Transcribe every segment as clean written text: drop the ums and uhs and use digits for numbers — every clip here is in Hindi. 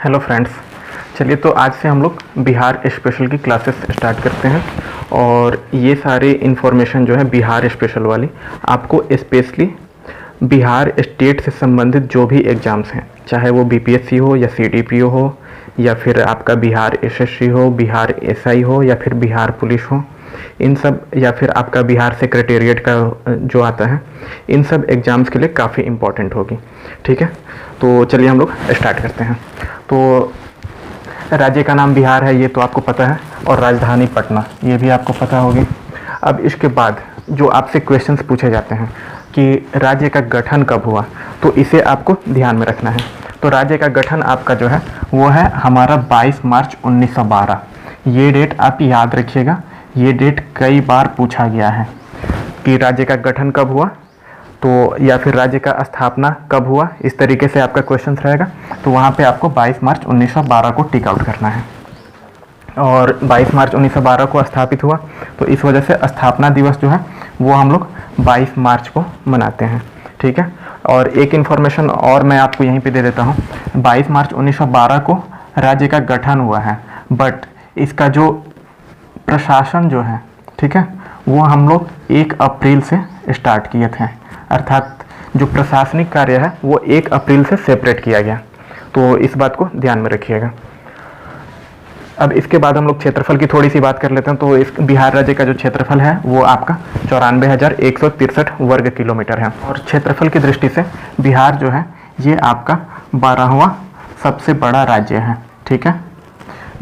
हेलो फ्रेंड्स, चलिए तो आज से हम लोग बिहार स्पेशल की क्लासेस स्टार्ट करते हैं। और ये सारी इन्फॉर्मेशन जो है बिहार स्पेशल वाली आपको स्पेशली बिहार स्टेट से संबंधित जो भी एग्ज़ाम्स हैं, चाहे वो बीपीएससी हो या सीडीपीओ हो या फिर आपका बिहार एसएससी हो, बिहार एसआई हो या फिर बिहार पुलिस हो, इन सब या फिर आपका बिहार सेक्रेटेरिएट का जो आता है, इन सब एग्ज़ाम्स के लिए काफ़ी इम्पोर्टेंट होगी। ठीक है, तो चलिए हम लोग स्टार्ट करते हैं। तो राज्य का नाम बिहार है, ये तो आपको पता है, और राजधानी पटना, ये भी आपको पता होगी। अब इसके बाद जो आपसे क्वेश्चंस पूछे जाते हैं कि राज्य का गठन कब हुआ, तो इसे आपको ध्यान में रखना है। तो राज्य का गठन आपका जो है वो है हमारा 22 मार्च 1912। ये डेट आप याद रखिएगा, ये डेट कई बार पूछा गया है कि राज्य का गठन कब हुआ, तो या फिर राज्य का स्थापना कब हुआ, इस तरीके से आपका क्वेश्चन रहेगा। तो वहाँ पे आपको 22 मार्च 1912 को टिक आउट करना है। और 22 मार्च 1912 को स्थापित हुआ, तो इस वजह से स्थापना दिवस जो है वो हम लोग 22 मार्च को मनाते हैं। ठीक है, और एक इन्फॉर्मेशन और मैं आपको यहीं पे दे देता हूँ। 22 मार्च 1912 को राज्य का गठन हुआ है, बट इसका जो प्रशासन जो है, ठीक है, वो हम लोग 1 अप्रैल से स्टार्ट किए थे। अर्थात जो प्रशासनिक कार्य है वो 1 अप्रैल से सेपरेट किया गया, तो इस बात को ध्यान में रखिएगा। अब इसके बाद हम लोग क्षेत्रफल की थोड़ी सी बात कर लेते हैं। तो इस बिहार राज्य का जो क्षेत्रफल है वो आपका 94,163 वर्ग किलोमीटर है। और क्षेत्रफल की दृष्टि से बिहार जो है ये आपका 12वां सबसे बड़ा राज्य है। ठीक है,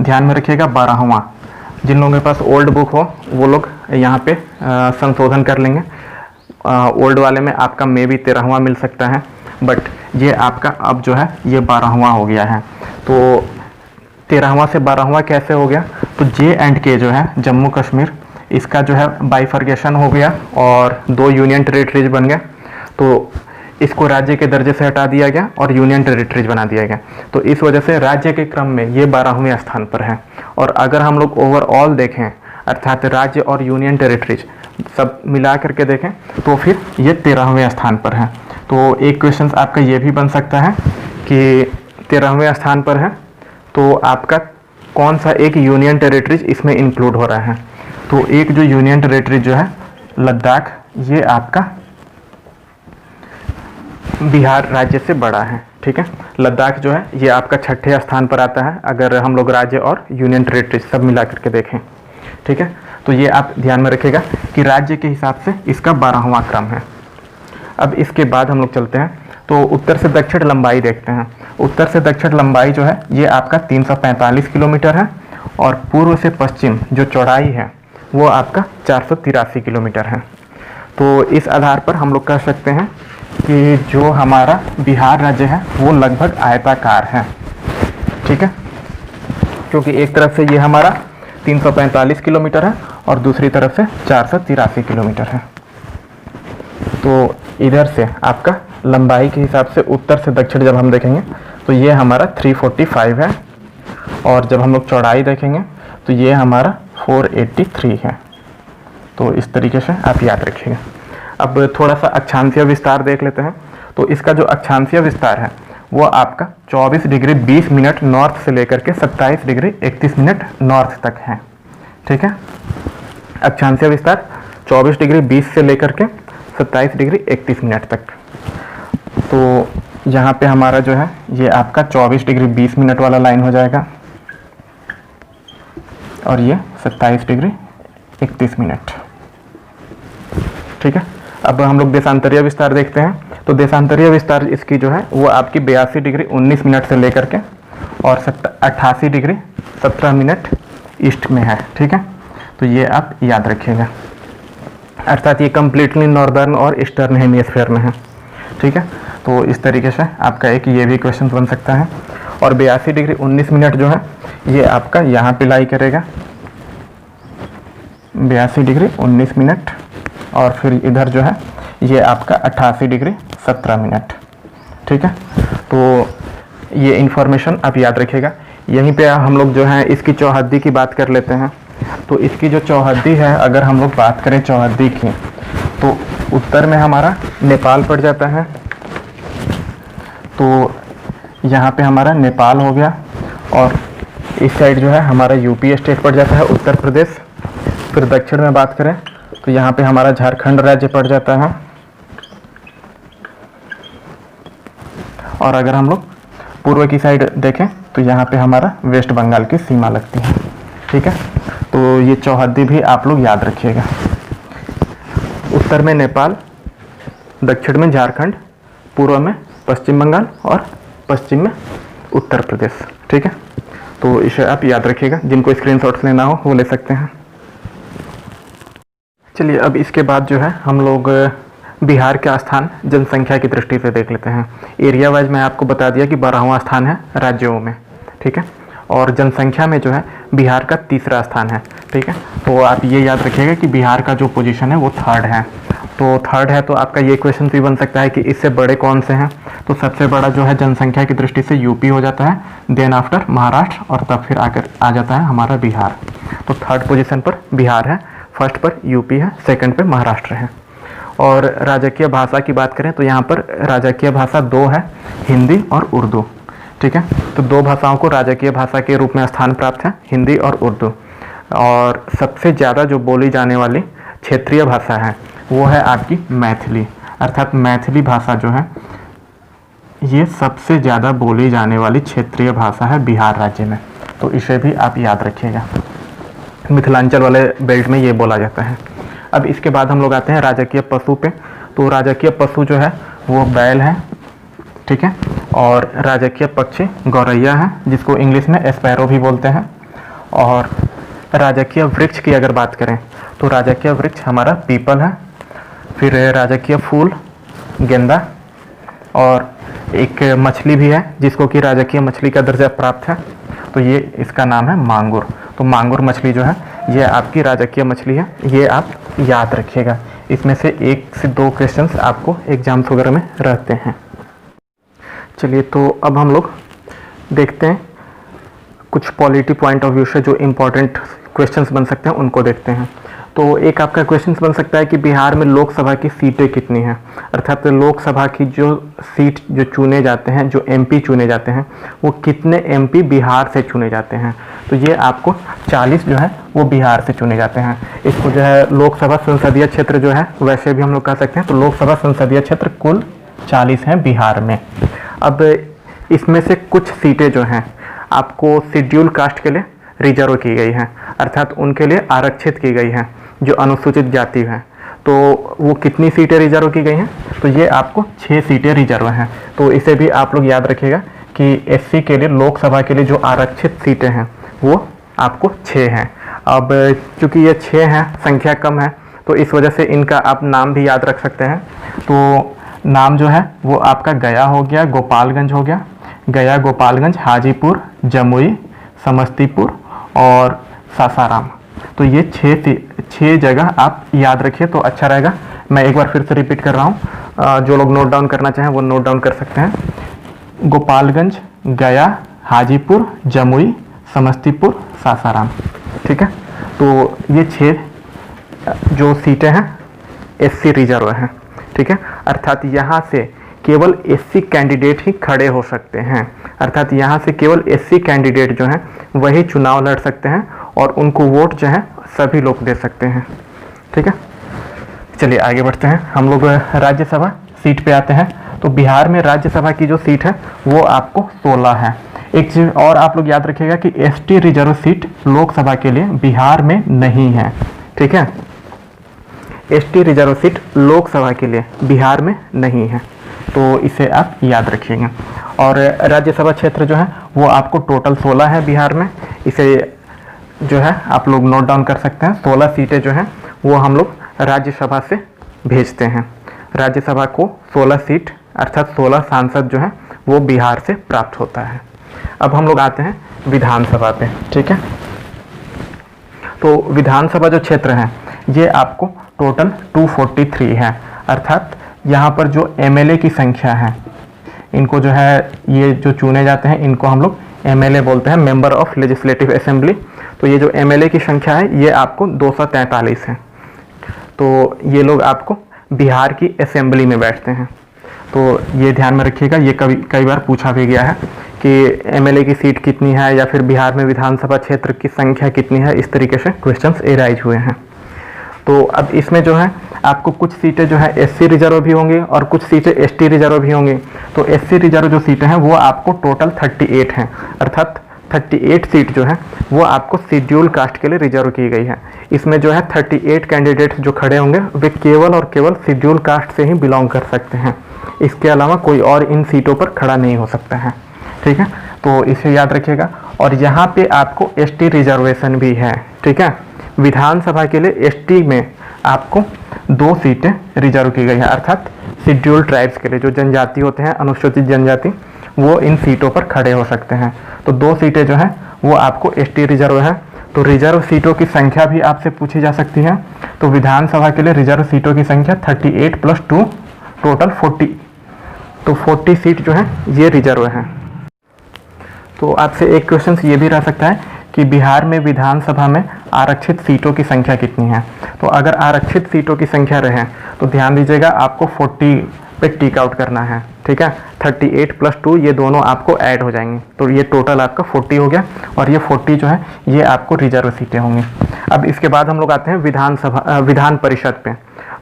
ध्यान में रखिएगा 12वां। जिन लोगों के पास ओल्ड बुक हो वो लोग यहाँ पे संशोधन कर लेंगे। ओल्ड वाले में आपका मे भी 13वां मिल सकता है, बट ये आपका अब जो है ये 12वां हो गया है। तो 13वां से 12वां कैसे हो गया, तो J&K जो है जम्मू कश्मीर, इसका जो है बाइफर्केशन हो गया और 2 यूनियन टेरिटरीज बन गए। तो इसको राज्य के दर्जे से हटा दिया गया और यूनियन टेरिटरीज बना दिया गया। तो इस वजह से राज्य के क्रम में ये 12वें स्थान पर है। और अगर हम लोग ओवरऑल देखें, अर्थात राज्य और यूनियन टेरिटरीज सब मिला करके देखें, तो फिर ये 13वें स्थान पर है। तो एक क्वेश्चन आपका ये भी बन सकता है कि 13वें स्थान पर है तो आपका कौन सा एक यूनियन टेरिटरीज इसमें इंक्लूड हो रहा है। तो एक जो यूनियन टेरिटरीज जो है लद्दाख, ये आपका बिहार राज्य से बड़ा है। ठीक है, लद्दाख जो है ये आपका 6ठे स्थान पर आता है अगर हम लोग राज्य और यूनियन टेरिटरीज सब मिला करके देखें। ठीक है, तो ये आप ध्यान में रखिएगा कि राज्य के हिसाब से इसका 12वां क्रम है। अब इसके बाद हम लोग चलते हैं तो उत्तर से दक्षिण लंबाई देखते हैं। उत्तर से दक्षिण लंबाई जो है ये आपका 345 किलोमीटर है, और पूर्व से पश्चिम जो चौड़ाई है वो आपका 483 किलोमीटर है। तो इस आधार पर हम लोग कह सकते हैं कि जो हमारा बिहार राज्य है वो लगभग आयताकार है। ठीक है, क्योंकि एक तरफ से ये हमारा 345 किलोमीटर है और दूसरी तरफ से 483 किलोमीटर है। तो इधर से आपका लंबाई के हिसाब से उत्तर से दक्षिण जब हम देखेंगे तो ये हमारा 345 है, और जब हम लोग चौड़ाई देखेंगे तो ये हमारा 483 है। तो इस तरीके से आप याद रखिएगा। अब थोड़ा सा अक्षांशीय विस्तार देख लेते हैं। तो इसका जो अक्षांशीय विस्तार है वो आपका 24 डिग्री 20 मिनट नॉर्थ से लेकर के 27 डिग्री 31 मिनट नॉर्थ तक है। ठीक है, अक्षांशीय विस्तार 24 डिग्री 20 से लेकर के 27 डिग्री 31 मिनट तक। तो यहाँ पे हमारा जो है ये आपका 24 डिग्री 20 मिनट वाला लाइन हो जाएगा, और ये 27 डिग्री 31 मिनट। ठीक है, अब हम लोग देशांतरीय विस्तार देखते हैं। तो देशांतरीय विस्तार इसकी जो है वो आपकी 82 डिग्री 19 मिनट से लेकर के और 88 डिग्री 17 मिनट ईस्ट में है। ठीक है, तो ये आप याद रखिएगा। अर्थात ये कम्प्लीटली नॉर्दर्न और ईस्टर्न हेमिस्फीयर में है। ठीक है, तो इस तरीके से आपका एक ये भी क्वेश्चन बन सकता है। और 82 डिग्री 19 मिनट जो है ये आपका यहाँ पे लाई करेगा 82 डिग्री 19 मिनट, और फिर इधर जो है ये आपका 88 डिग्री 17 मिनट। ठीक है, तो ये इन्फॉर्मेशन आप याद रखिएगा। यहीं पे हम लोग जो है इसकी चौहद्दी की बात कर लेते हैं। तो इसकी जो चौहद्दी है, अगर हम लोग बात करें चौहद्दी की, तो उत्तर में हमारा नेपाल पड़ जाता है। तो यहाँ पे हमारा नेपाल हो गया, और इस साइड जो है हमारा यूपी स्टेट पड़ जाता है, उत्तर प्रदेश। फिर दक्षिण में बात करें तो यहाँ पे हमारा झारखंड राज्य पड़ जाता है। और अगर हम लोग पूर्व की साइड देखें तो यहाँ पे हमारा वेस्ट बंगाल की सीमा लगती है। ठीक है, तो ये चौहद्दी भी आप लोग याद रखिएगा। उत्तर में नेपाल, दक्षिण में झारखंड, पूर्व में पश्चिम बंगाल और पश्चिम में उत्तर प्रदेश। ठीक है, तो इसे आप याद रखिएगा। जिनको स्क्रीनशॉट्स लेना हो वो ले सकते हैं। चलिए अब इसके बाद जो है हम लोग बिहार का स्थान जनसंख्या की दृष्टि से देख लेते हैं। एरिया वाइज मैं आपको बता दिया कि 12वां स्थान है राज्यों में। ठीक है, और जनसंख्या में जो है बिहार का तीसरा स्थान है। ठीक है, तो आप ये याद रखिएगा कि बिहार का जो पोजीशन है वो थर्ड है। तो थर्ड है तो आपका ये क्वेश्चन भी बन सकता है कि इससे बड़े कौन से हैं। तो सबसे बड़ा जो है जनसंख्या की दृष्टि से यूपी हो जाता है, देन आफ्टर महाराष्ट्र, और तब फिर आकर आ जाता है हमारा बिहार। तो थर्ड पोजीशन पर बिहार है, फर्स्ट पर यूपी है, सेकंड पे महाराष्ट्र है। और राजकीय भाषा की बात करें तो यहाँ पर राजकीय भाषा दो है, हिंदी और उर्दू। ठीक है, तो दो भाषाओं को राजकीय भाषा के रूप में स्थान प्राप्त है, हिंदी और उर्दू। और सबसे ज़्यादा जो बोली जाने वाली क्षेत्रीय भाषा है वो है आपकी मैथिली, अर्थात मैथिली भाषा जो है ये सबसे ज़्यादा बोली जाने वाली क्षेत्रीय भाषा है बिहार राज्य में। तो इसे भी आप याद रखिएगा, मिथिलांचल वाले बेल्ट में ये बोला जाता है। अब इसके बाद हम लोग आते हैं राजकीय पशु पे। तो राजकीय पशु जो है वो बैल है। ठीक है, और राजकीय पक्षी गौरैया है, जिसको इंग्लिश में एस्पैरो भी बोलते हैं। और राजकीय वृक्ष की अगर बात करें तो राजकीय वृक्ष हमारा पीपल है। फिर राजकीय फूल गेंदा, और एक मछली भी है जिसको कि राजकीय मछली का दर्जा प्राप्त है, तो ये इसका नाम है मांगुर। तो मांगुर मछली जो है ये आपकी राजकीय मछली है, ये आप याद रखिएगा। इसमें से 1 से 2 क्वेश्चंस आपको एग्जाम्स वगैरह में रहते हैं। चलिए तो अब हम लोग देखते हैं कुछ पॉलिटी पॉइंट ऑफ व्यू से जो इम्पोर्टेंट क्वेश्चंस बन सकते हैं उनको देखते हैं। तो एक आपका क्वेश्चन बन सकता है कि बिहार में लोकसभा की सीटें कितनी हैं, अर्थात लोकसभा की जो सीट जो चुने जाते हैं, जो एमपी चुने जाते हैं, वो कितने एमपी बिहार से चुने जाते हैं। तो ये आपको 40 जो है वो बिहार से चुने जाते हैं। इसको जो है लोकसभा संसदीय क्षेत्र जो है वैसे भी हम लोग कह सकते हैं। तो लोकसभा संसदीय क्षेत्र कुल 40 हैं बिहार में। अब इसमें से कुछ सीटें जो हैं आपको शेड्यूल कास्ट के लिए रिजर्व की गई हैं, अर्थात उनके लिए आरक्षित की गई हैं, जो अनुसूचित जाति हैं। तो वो कितनी सीटें रिजर्व की गई हैं, तो ये आपको 6 सीटें रिजर्व हैं। तो इसे भी आप लोग याद रखिएगा कि एससी के लिए लोकसभा के लिए जो आरक्षित सीटें हैं वो आपको 6 हैं। अब चूँकि ये 6 हैं, संख्या कम है, तो इस वजह से इनका आप नाम भी याद रख सकते हैं। तो नाम जो है वो आपका गया हो गया, गोपालगंज हो गया, गया, गोपालगंज, हाजीपुर, जमुई, समस्तीपुर और सासाराम। तो ये 6 जगह आप याद रखिए तो अच्छा रहेगा। मैं एक बार फिर से रिपीट कर रहा हूँ, जो लोग नोट डाउन करना चाहें वो नोट डाउन कर सकते हैं। गोपालगंज, गया, हाजीपुर, जमुई, समस्तीपुर, सासाराम। ठीक है, तो ये 6 जो सीटें हैं एससी रिजर्व हैं। ठीक है, अर्थात यहाँ से केवल एससी कैंडिडेट ही खड़े हो सकते हैं, अर्थात यहाँ से केवल एससी कैंडिडेट जो हैं वही चुनाव लड़ सकते हैं और उनको वोट जो है सभी लोग दे सकते हैं। ठीक है, चलिए आगे बढ़ते हैं। हम लोग राज्यसभा सीट पे आते हैं। तो बिहार में राज्यसभा की जो सीट है वो आपको 16 है। एक चीज़ और आप लोग याद रखिएगा कि एसटी रिजर्व सीट लोकसभा के लिए बिहार में नहीं है। ठीक है, एसटी रिजर्व सीट लोकसभा के लिए बिहार में नहीं है, तो इसे आप याद रखिएगा। और राज्यसभा क्षेत्र जो है वो आपको टोटल 16 है बिहार में, इसे जो है आप लोग नोट डाउन कर सकते हैं। 16 सीटें जो हैं वो हम लोग राज्यसभा से भेजते हैं। राज्यसभा को 16 सीट अर्थात 16 सांसद जो हैं वो बिहार से प्राप्त होता है। अब हम लोग आते हैं विधानसभा पे। ठीक है, तो विधानसभा जो क्षेत्र है ये आपको टोटल 243 है, अर्थात यहाँ पर जो एमएलए की संख्या है, इनको जो है ये जो चुने जाते हैं इनको हम लोग एमएलए बोलते हैं, मेंबर ऑफ लेजिस्लेटिव असेंबली। तो ये जो एमएलए की संख्या है ये आपको 243 है। तो ये लोग आपको बिहार की असेंबली में बैठते हैं। तो ये ध्यान में रखिएगा, ये कई बार पूछा भी गया है कि एमएलए की सीट कितनी है या फिर बिहार में विधानसभा क्षेत्र की संख्या कितनी है, इस तरीके से क्वेश्चंस एराइज हुए हैं। तो अब इसमें जो है आपको कुछ सीटें जो है एससी रिजर्व भी होंगी और कुछ सीटें एसटी रिजर्व भी होंगी। तो एससी रिजर्व जो सीटें हैं वो आपको टोटल 38 हैं, अर्थात 38 सीट जो है वो आपको शेड्यूल कास्ट के लिए रिजर्व की गई है। इसमें जो है 38 कैंडिडेट्स जो खड़े होंगे वे केवल और केवल शेड्यूल कास्ट से ही बिलोंग कर सकते हैं, इसके अलावा कोई और इन सीटों पर खड़ा नहीं हो सकता है। ठीक है, तो इसे याद रखिएगा। और यहाँ पे आपको एसटी रिजर्वेशन भी है। ठीक है, विधानसभा के लिए एसटी में आपको 2 सीटें रिजर्व की गई है, अर्थात शेड्यूल ट्राइब्स के लिए जो जनजाति होते हैं, अनुसूचित जनजाति, वो इन सीटों पर खड़े हो सकते हैं। तो 2 सीटें जो हैं वो आपको एसटी रिजर्व है। तो रिजर्व सीटों की संख्या भी आपसे पूछी जा सकती है। तो विधानसभा के लिए रिजर्व सीटों की संख्या 38 + 2 टोटल 40। तो 40 सीट जो है ये रिजर्व है। तो आपसे एक क्वेश्चन ये भी रह सकता है कि बिहार में विधानसभा में आरक्षित सीटों की संख्या कितनी है। तो अगर आरक्षित सीटों की संख्या रहे तो ध्यान दीजिएगा आपको 40 पे टिक आउट करना है। ठीक है, 38 + 2 ये दोनों आपको ऐड हो जाएंगे, तो ये टोटल आपका 40 हो गया और ये 40 जो है ये आपको रिजर्व सीटें होंगी। अब इसके बाद हम लोग आते हैं विधान परिषद पे।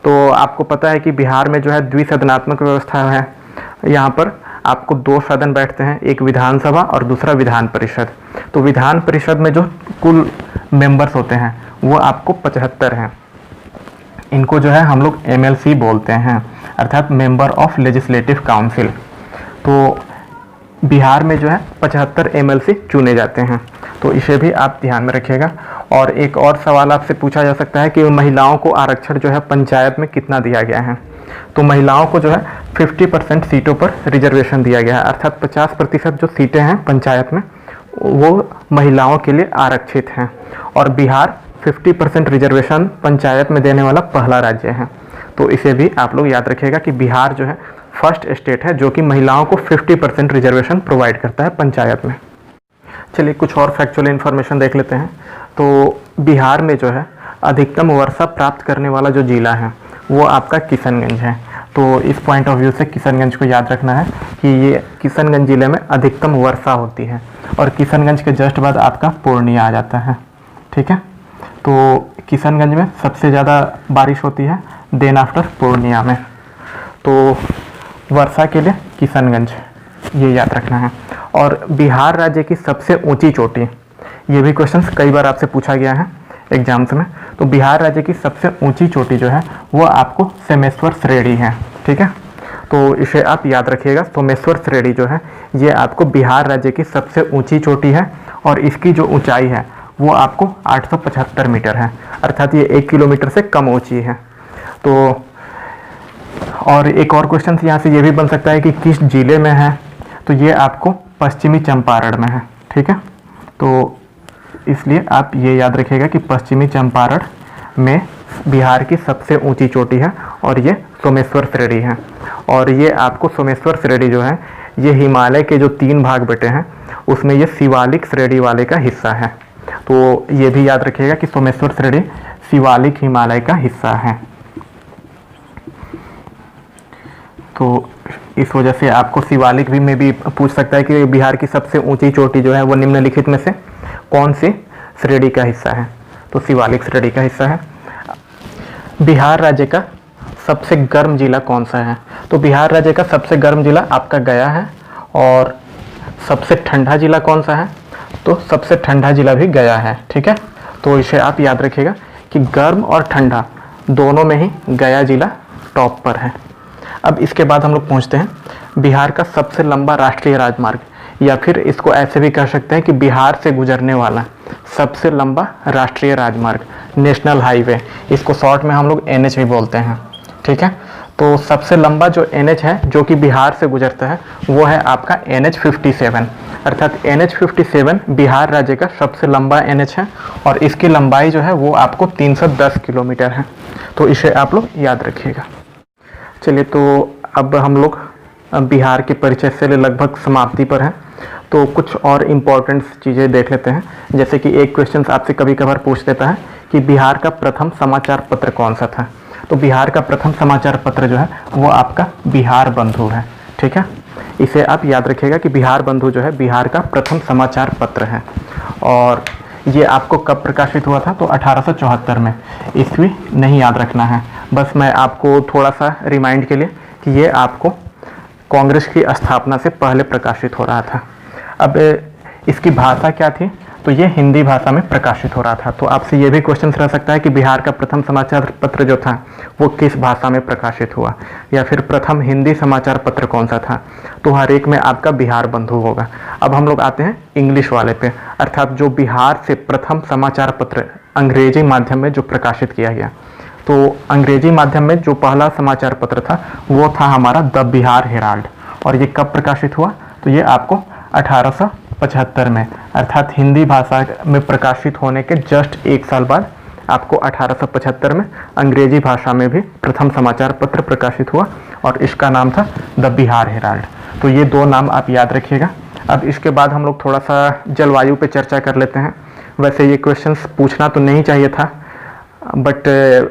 तो आपको पता है कि बिहार में जो है द्विसदनात्मक व्यवस्था है। यहाँ पर आपको 2 सदन बैठते हैं, एक विधानसभा और दूसरा विधान परिषद। तो विधान परिषद में जो कुल मेंबर्स होते हैं वो आपको 75 हैं। इनको जो है हम लोग एमएलसी बोलते हैं, अर्थात मेंबर ऑफ लेजिस्लेटिव काउंसिल। तो बिहार में जो है 75 एमएलसी चुने जाते हैं, तो इसे भी आप ध्यान में रखिएगा। और एक और सवाल आपसे पूछा जा सकता है कि महिलाओं को आरक्षण जो है पंचायत में कितना दिया गया है। तो महिलाओं को जो है 50% सीटों पर रिजर्वेशन दिया गया है, अर्थात 50% जो सीटें हैं पंचायत में वो महिलाओं के लिए आरक्षित हैं। और बिहार 50% रिजर्वेशन पंचायत में देने वाला पहला राज्य है। तो इसे भी आप लोग याद रखिएगा कि बिहार जो है फर्स्ट स्टेट है जो कि महिलाओं को 50% रिजर्वेशन प्रोवाइड करता है पंचायत में। चलिए कुछ और फैक्चुअल इन्फॉर्मेशन देख लेते हैं। तो बिहार में जो है अधिकतम वर्षा प्राप्त करने वाला जो जिला है वो आपका किशनगंज है। तो इस पॉइंट ऑफ व्यू से किशनगंज को याद रखना है कि ये किशनगंज जिले में अधिकतम वर्षा होती है और किशनगंज के जस्ट बाद आपका पूर्णिया आ जाता है। ठीक है, तो किशनगंज में सबसे ज़्यादा बारिश होती है देन आफ्टर पूर्णिया में। तो वर्षा के लिए किशनगंज ये याद रखना है। और बिहार राज्य की सबसे ऊंची चोटी, ये भी क्वेश्चंस कई बार आपसे पूछा गया है एग्जाम्स में। तो बिहार राज्य की सबसे ऊंची चोटी जो है वो आपको सोमेश्वर श्रेणी है। ठीक है, तो इसे आप याद रखिएगा। सोमेश्वर श्रेणी जो है ये आपको बिहार राज्य की सबसे ऊंची चोटी है और इसकी जो ऊंचाई है वो आपको 875 मीटर है, अर्थात ये 1 किलोमीटर से कम ऊंची है। तो और एक और क्वेश्चन यहाँ से ये भी बन सकता है कि किस जिले में है। तो ये आपको पश्चिमी चंपारण में है। ठीक है, तो इसलिए आप ये याद रखिएगा कि पश्चिमी चंपारण में बिहार की सबसे ऊंची चोटी है और ये सोमेश्वर श्रेणी है। और ये आपको सोमेश्वर श्रेणी जो है ये हिमालय के जो 3 भाग बटे हैं उसमें ये शिवालिक श्रेणी वाले का हिस्सा है। तो ये भी याद रखिएगा कि सोमेश्वर श्रेणी शिवालिक हिमालय का हिस्सा है। तो इस वजह से आपको शिवालिक भी में भी पूछ सकता है कि बिहार की सबसे ऊंची चोटी जो है वो निम्नलिखित में से कौन सी श्रेणी का हिस्सा है। तो शिवालिक श्रेणी का हिस्सा है। बिहार राज्य का सबसे गर्म जिला कौन सा है। तो बिहार राज्य का सबसे गर्म जिला आपका गया है। और सबसे ठंडा जिला कौन सा है। तो सबसे ठंडा जिला भी गया है। ठीक है, तो इसे आप याद रखिएगा कि गर्म और ठंडा दोनों में ही गया जिला टॉप पर है। अब इसके बाद हम लोग पहुँचते हैं बिहार का सबसे लंबा राष्ट्रीय राजमार्ग, या फिर इसको ऐसे भी कह सकते हैं कि बिहार से गुजरने वाला सबसे लंबा राष्ट्रीय राजमार्ग, नेशनल हाईवे, इसको शॉर्ट में हम लोग NH भी बोलते हैं। ठीक है, तो सबसे लंबा जो NH है जो कि बिहार से गुजरता है वो है आपका NH57, अर्थात NH57 बिहार राज्य का सबसे लंबा NH है और इसकी लंबाई जो है वो आपको 310 किलोमीटर है। तो इसे आप लोग याद रखिएगा। चलिए, तो अब हम लोग बिहार के परिचय से लगभग समाप्ति पर हैं। तो कुछ और इम्पोर्टेंट चीज़ें देख लेते हैं। जैसे कि एक क्वेश्चन आपसे कभी कभार पूछ देता है कि बिहार का प्रथम समाचार पत्र कौन सा था। तो बिहार का प्रथम समाचार पत्र जो है वो आपका बिहार बंधु है। ठीक है, इसे आप याद रखिएगा कि बिहार बंधु जो है बिहार का प्रथम समाचार पत्र है। और ये आपको कब प्रकाशित हुआ था? तो 1874 में। ईस्वी नहीं याद रखना है, बस मैं आपको थोड़ा सा रिमाइंड के लिए कि ये आपको कांग्रेस की स्थापना से पहले प्रकाशित हो रहा था। अब इसकी भाषा क्या थी? तो ये हिंदी भाषा में प्रकाशित हो रहा था। तो आपसे ये भी क्वेश्चन रह सकता है कि बिहार का प्रथम समाचार पत्र जो था वो किस भाषा में प्रकाशित हुआ, या फिर प्रथम हिंदी समाचार पत्र कौन सा था? तो हर एक में आपका बिहार बंधु होगा। अब हम लोग आते हैं इंग्लिश वाले पे, अर्थात जो बिहार से प्रथम समाचार पत्र अंग्रेजी माध्यम में जो प्रकाशित किया गया। तो अंग्रेजी माध्यम में जो पहला समाचार पत्र था वो था हमारा द बिहार हेराल्ड। और ये कब प्रकाशित हुआ? तो ये आपको 1875 में, अर्थात हिंदी भाषा में प्रकाशित होने के जस्ट 1 साल बाद आपको 1875 में अंग्रेजी भाषा में भी प्रथम समाचार पत्र प्रकाशित हुआ और इसका नाम था द बिहार हेराल्ड। तो ये 2 नाम आप याद रखिएगा। अब इसके बाद हम लोग थोड़ा सा जलवायु पे चर्चा कर लेते हैं। वैसे ये क्वेश्चंस पूछना तो नहीं चाहिए था, बट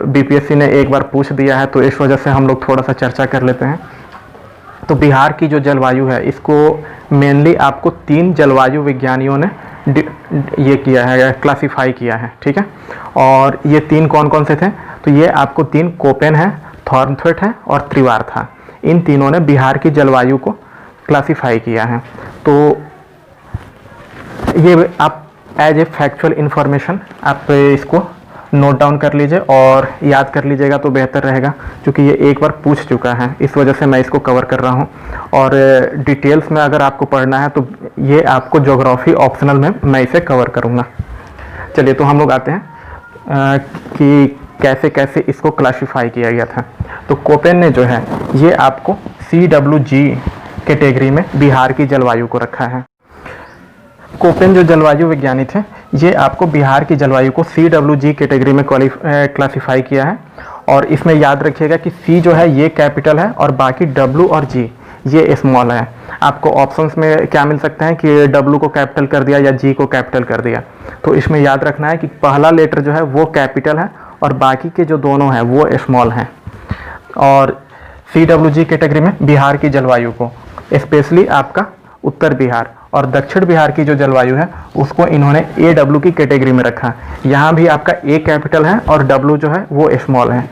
बीपीएससी ने एक बार पूछ दिया है, तो इस वजह से हम लोग थोड़ा सा चर्चा कर लेते हैं। तो बिहार की जो जलवायु है इसको मेनली आपको 3 जलवायु विज्ञानियों ने ये किया है, क्लासिफाई किया है, ठीक है। और ये 3 कौन कौन से थे? तो ये आपको 3 कोपेन है, थॉर्नथवेट है और त्रिवार था। इन तीनों ने बिहार की जलवायु को क्लासिफाई किया है। तो ये आप एज ए फैक्चुअल इंफॉर्मेशन आप इसको नोट डाउन कर लीजिए और याद कर लीजिएगा तो बेहतर रहेगा, क्योंकि ये एक बार पूछ चुका है, इस वजह से मैं इसको कवर कर रहा हूँ। और डिटेल्स में अगर आपको पढ़ना है तो ये आपको ज्योग्राफी ऑप्शनल में मैं इसे कवर करूँगा। चलिए, तो हम लोग आते हैं कि कैसे कैसे इसको क्लासीफाई किया गया था। तो कोपेन ने जो है ये आपको CWG कैटेगरी में बिहार की जलवायु को रखा है। कोपेन जो जलवायु विज्ञानी थे ये आपको बिहार की जलवायु को CWG कैटेगरी में क्लासिफाई किया है। और इसमें याद रखिएगा कि C जो है ये कैपिटल है और बाकी W और G ये स्मॉल है। आपको ऑप्शंस में क्या मिल सकते हैं कि W को कैपिटल कर दिया या G को कैपिटल कर दिया। तो इसमें याद रखना है कि पहला लेटर जो है वो कैपिटल है और बाकी के जो दोनों हैं वो स्मॉल हैं। और CWG कैटेगरी में बिहार की जलवायु को स्पेशली आपका उत्तर बिहार और दक्षिण बिहार की जो जलवायु है उसको इन्होंने AW की कैटेगरी में रखा। यहाँ भी आपका A कैपिटल है और W जो है वो स्मॉल है।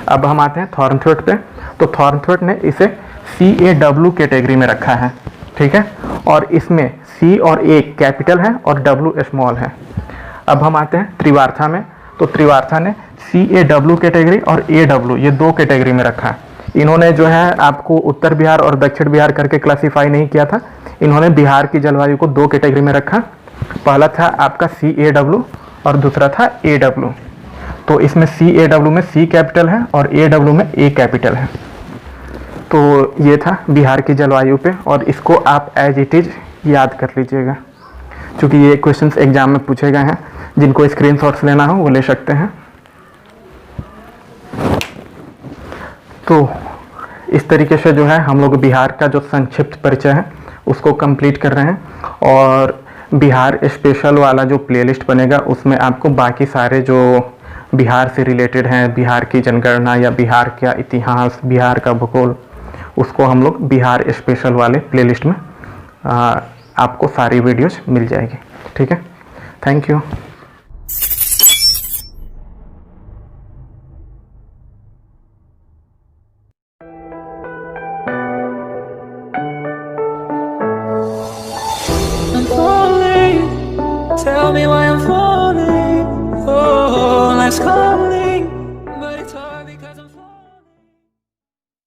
अब हम आते हैं थॉर्नथवेट पे। तो थॉर्नथवेट ने इसे CAW कैटेगरी में रखा है, ठीक है। और इसमें C और A कैपिटल है और W स्मॉल है। अब हम आते हैं त्रिवार्था में। तो त्रिवार्था ने CAW कैटेगरी और AW ये 2 कैटेगरी में रखा है। इन्होंने जो है आपको उत्तर बिहार और दक्षिण बिहार करके क्लासीफाई नहीं किया था, इन्होंने बिहार की जलवायु को 2 कैटेगरी में रखा। पहला था आपका CAW और दूसरा था AW। तो इसमें CAW में C कैपिटल है और AW में A कैपिटल है। तो ये था बिहार की जलवायु पे, और इसको आप एज इट इज याद कर लीजिएगा, क्योंकि ये क्वेश्चंस एग्जाम में पूछे गए हैं। जिनको स्क्रीनशॉट्स लेना हो वो ले सकते हैं। तो इस तरीके से जो है हम लोग बिहार का जो संक्षिप्त परिचय है उसको कंप्लीट कर रहे हैं। और बिहार स्पेशल वाला जो प्लेलिस्ट बनेगा उसमें आपको बाकी सारे जो बिहार से रिलेटेड हैं, बिहार की जनगणना या बिहार का इतिहास, बिहार का भूगोल, उसको हम लोग बिहार स्पेशल वाले प्लेलिस्ट में आपको सारी वीडियोस मिल जाएगी, ठीक है। Thank you. Tell me why